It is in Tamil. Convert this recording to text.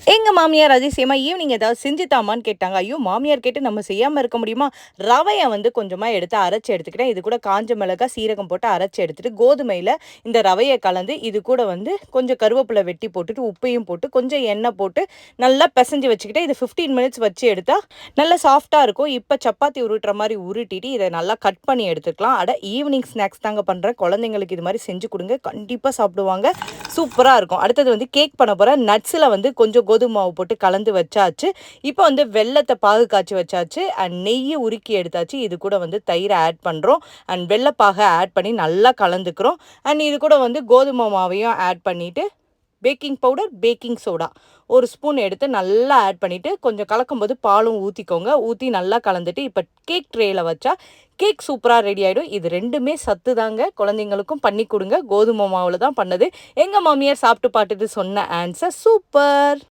எங்க மாமியார் அதிசயமா ஈவினிங் ஏதாவது செஞ்சு தாமான்னு கேட்டாங்க. ஐயோ! மாமியார் கேட்டு நம்ம செய்யாம இருக்க முடியுமா? ரவைய வந்து கொஞ்சமா எடுத்து அரைச்சு எடுத்துக்கிட்டேன். இது கூட காஞ்ச மிளகாய், சீரகம் போட்டு அரைச்சு எடுத்துட்டு, கோதுமையில இந்த ரவைய கலந்து, இது கூட வந்து கொஞ்சம் கருவேப்பில வெட்டி போட்டுட்டு, உப்பையும் போட்டு, கொஞ்சம் எண்ணெய் போட்டு, நல்லா பெசஞ்சு வச்சுக்கிட்டேன். இது 15 மினிட்ஸ் வச்சு எடுத்தா, நல்லா சாஃப்ட்டா இருக்கும். இப்ப சப்பாத்தி உருட்டுற மாரி உருட்டிட்டு, இத நல்லா கட் பண்ணி எடுத்துக்கலாம். அட ஈவினிங் ஸ்நாக்ஸ் தாங்க பண்றேன். குழந்தைங்களுக்கு இது மாரி செஞ்சு குடுங்க. கண்டிப்பா சாப்பிடுவாங்க. சூப்பரா இருக்கும். அடுத்தது வந்து கேக் பண்ண போறேன். நட்ஸ்ல வந்து கொஞ்சம் கோதுமை மாவு போட்டு கலந்து வச்சாச்சு. இப்போ வந்து வெல்லத்த பாகு காய்ச்சி வச்சாச்சு. அண்ட் நெய்ய உருக்கி எடுத்தாச்சு. இது கூட வந்து தயிர ஆட் பண்றோம். அண்ட் வெல்லப்பாக ஆட் பண்ணி நல்லா கலந்துக்கிறோம். அண்ட் இது கூட வந்து கோதுமை மாவையும் ஆட் பண்ணிட்டு, baking powder, baking soda 1 spoon எடுத்து நல்லா ஆட் பண்ணிட்டு, கொஞ்சம் கலக்கும்போது பாலும் ஊத்திக்கோங்க. ஊத்தி நல்லா கலந்துட்டு, இப்ப கேக் ட்ரேல வச்சா கேக் சூப்பரா ரெடி ஆயிடும். இது 2மே சத்து தாங்க. குழந்தைங்களுக்கும் பண்ணி குடுங்க. கோதுமை மாவுல தான் பண்ணது. எங்க மாமியார் சாப்பிட்டு பார்த்துட்டு சொன்ன ஆன்சர் சூப்பர்!